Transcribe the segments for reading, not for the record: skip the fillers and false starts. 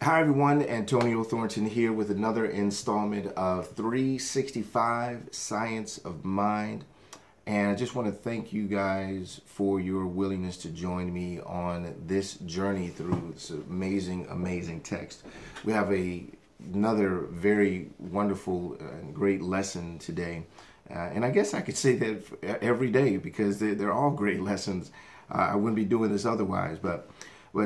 Hi everyone, Antonio Thornton here with another installment of 365 Science of Mind. And I just want to thank you guys for your willingness to join me on this journey through this amazing text. We have another very wonderful and great lesson today. And I guess I could say that every day because they're all great lessons. I wouldn't be doing this otherwise, but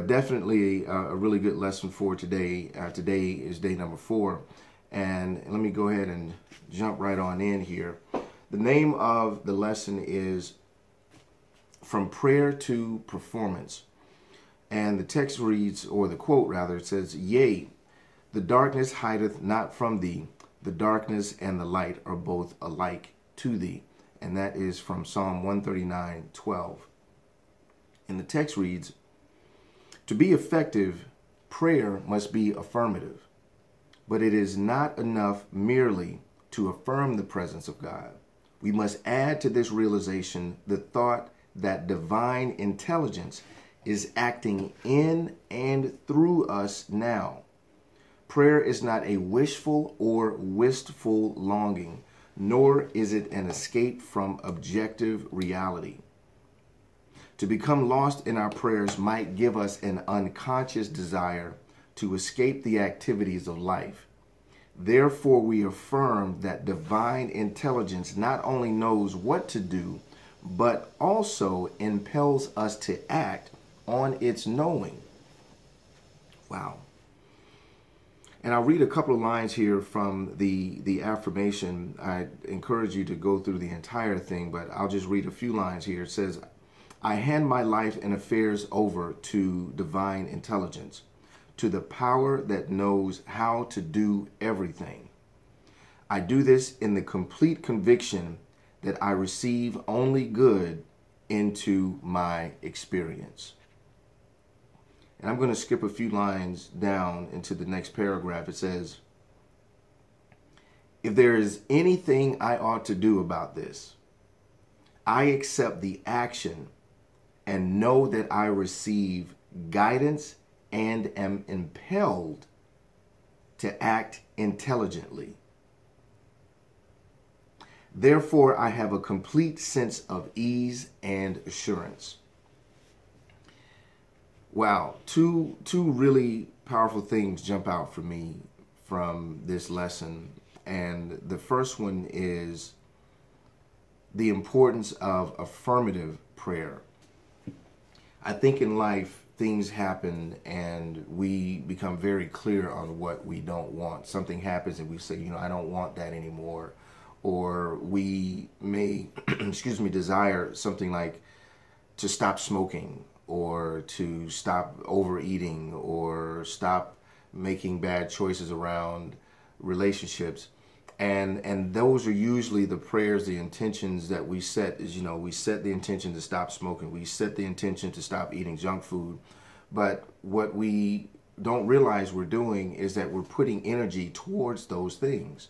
definitely a really good lesson for today. Today is day number 4. And let me go ahead and jump right on in here. The name of the lesson is From Prayer to Performance. And the text reads, or the quote rather, it says, "Yea, the darkness hideth not from thee. The darkness and the light are both alike to thee." And that is from Psalm 139:12. And the text reads, "To be effective, prayer must be affirmative, but it is not enough merely to affirm the presence of God. We must add to this realization the thought that divine intelligence is acting in and through us now. Prayer is not a wishful or wistful longing, nor is it an escape from objective reality. To become lost in our prayers might give us an unconscious desire to escape the activities of life. Therefore, we affirm that divine intelligence not only knows what to do, but also impels us to act on its knowing." Wow. And I'll read a couple of lines here from the affirmation. I encourage you to go through the entire thing, but I'll just read a few lines here. It says, "I hand my life and affairs over to divine intelligence, to the power that knows how to do everything. I do this in the complete conviction that I receive only good into my experience." And I'm going to skip a few lines down into the next paragraph. It says, "If there is anything I ought to do about this, I accept the action and know that I receive guidance and am impelled to act intelligently. Therefore, I have a complete sense of ease and assurance." Wow, two really powerful things jump out for me from this lesson. And the first one is the importance of affirmative prayer. I think in life, things happen and we become very clear on what we don't want. Something happens and we say, I don't want that anymore. Or we may, desire something like to stop smoking, or to stop overeating, or stop making bad choices around relationships. And those are usually the prayers, the intentions that we set is, we set the intention to stop smoking. We set the intention to stop eating junk food. But what we don't realize we're doing is that we're putting energy towards those things.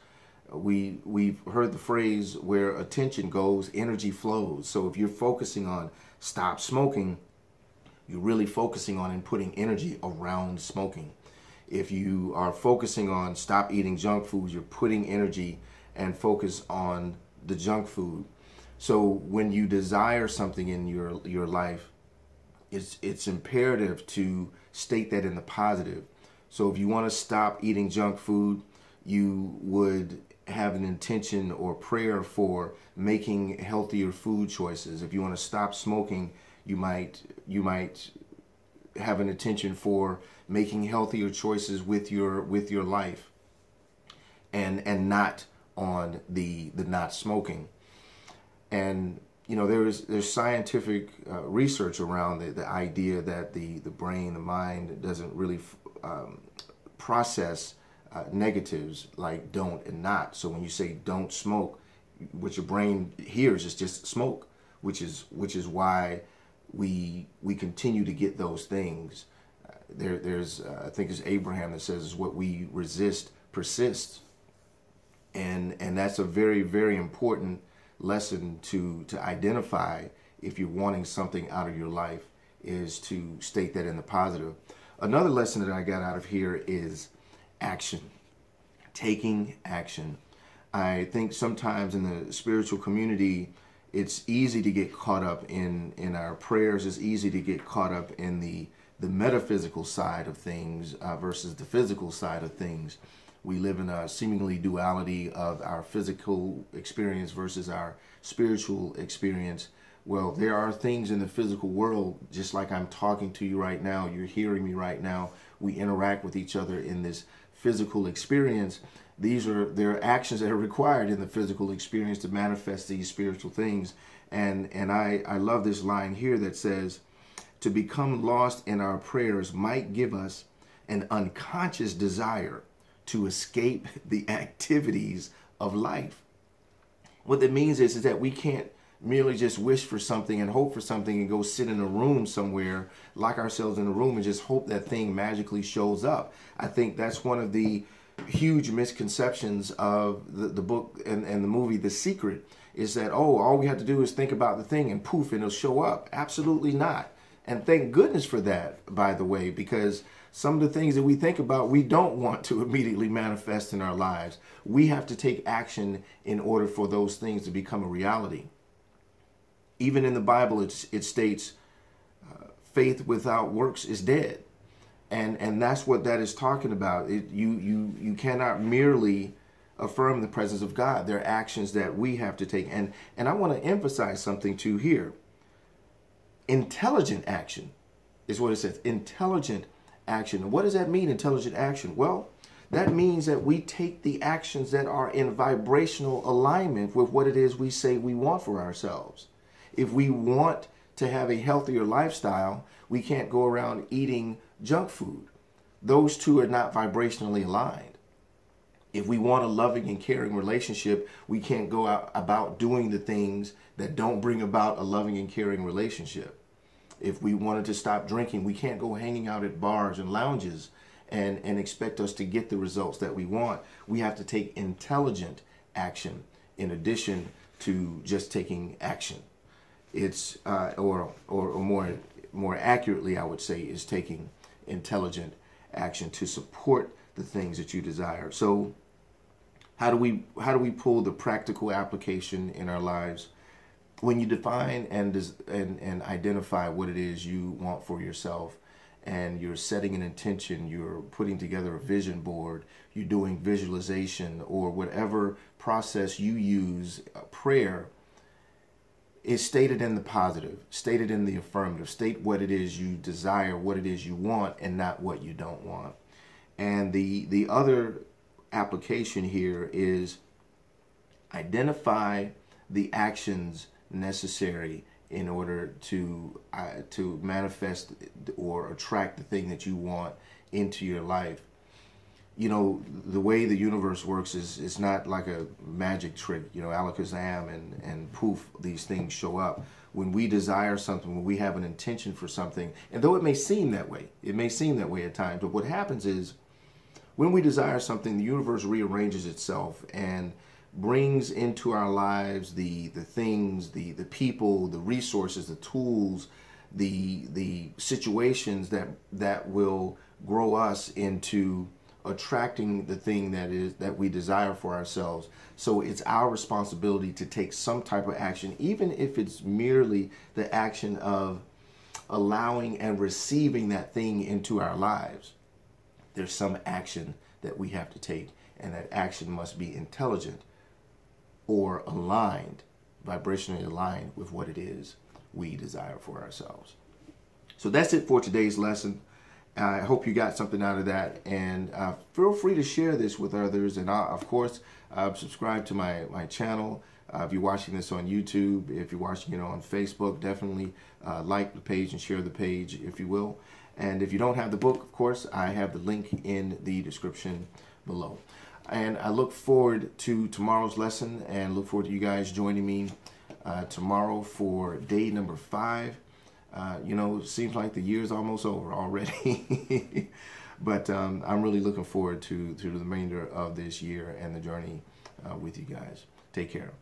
We've heard the phrase, where attention goes, energy flows. So if you're focusing on stop smoking, you're really focusing on and putting energy around smoking. If you are focusing on stop eating junk food, you're putting energy and focus on the junk food. So when you desire something in your life, it's imperative to state that in the positive. So if you want to stop eating junk food, you would have an intention or prayer for making healthier food choices. If you want to stop smoking, you might have an intention for making healthier choices with your life, and not on the not smoking. And there's scientific research around the idea that the brain, the mind, doesn't really process negatives like don't and not. So when you say don't smoke, what your brain hears is just smoke, which is why we continue to get those things. There's I think it's Abraham that says, what we resist persists, and that's a very, very important lesson to identify if you're wanting something out of your life, is to state that in the positive. Another lesson that I got out of here is action, taking action. I think sometimes in the spiritual community, it's easy to get caught up in our prayers. It's easy to get caught up in the metaphysical side of things versus the physical side of things. We live in a seemingly duality of our physical experience versus our spiritual experience. Well, there are things in the physical world, just like I'm talking to you right now, you're hearing me right now, we interact with each other in this physical experience. There are actions that are required in the physical experience to manifest these spiritual things. And I love this line here that says, to become lost in our prayers might give us an unconscious desire to escape the activities of life. What that means is that we can't merely just wish for something and hope for something and go sit in a room somewhere, lock ourselves in a room and just hope that thing magically shows up. I think that's one of the huge misconceptions of the book and the movie The Secret, is that, oh, all we have to do is think about the thing and poof, and it'll show up. Absolutely not. And thank goodness for that, by the way, because some of the things that we think about, we don't want to immediately manifest in our lives. We have to take action in order for those things to become a reality. Even in the Bible, it states, faith without works is dead. And that's what that is talking about. You cannot merely affirm the presence of God. There are actions that we have to take. And I want to emphasize something too here. Intelligent action is what it says. Intelligent action. And what does that mean, intelligent action? Well, that means that we take the actions that are in vibrational alignment with what it is we say we want for ourselves. If we want to have a healthier lifestyle, we can't go around eating junk food. Those two are not vibrationally aligned. If we want a loving and caring relationship, we can't go out about doing the things that don't bring about a loving and caring relationship. If we wanted to stop drinking, we can't go hanging out at bars and lounges and expect us to get the results that we want. We have to take intelligent action in addition to just taking action. It's or more accurately, I would say, is taking intelligent action to support the things that you desire. So how do we pull the practical application in our lives? When you define and identify what it is you want for yourself, and you're setting an intention, you're putting together a vision board, you're doing visualization or whatever process you use, prayer is stated in the positive, stated in the affirmative. State what it is you desire, what it is you want, and not what you don't want. And the other application here is identify the actions necessary in order to manifest or attract the thing that you want into your life. You know, the way the universe works is it's not like a magic trick, you know, alakazam and poof, these things show up. When we desire something, when we have an intention for something, and though it may seem that way, at times, but what happens is when we desire something, the universe rearranges itself and brings into our lives the things, the people, the resources, the tools, the situations that will grow us into attracting the thing that we desire for ourselves. So it's our responsibility to take some type of action, even if it's merely the action of allowing and receiving that thing into our lives. There's some action that we have to take, and that action must be intelligent or aligned, vibrationally aligned with what it is we desire for ourselves. So that's it for today's lesson. I hope you got something out of that, and feel free to share this with others. And of course, subscribe to my channel. If you're watching this on YouTube, if you're watching it on Facebook, definitely like the page and share the page, if you will. And if you don't have the book, of course, I have the link in the description below. And I look forward to tomorrow's lesson, and look forward to you guys joining me tomorrow for day number 5. You know, it seems like the year's almost over already. But I'm really looking forward to the remainder of this year and the journey with you guys. Take care.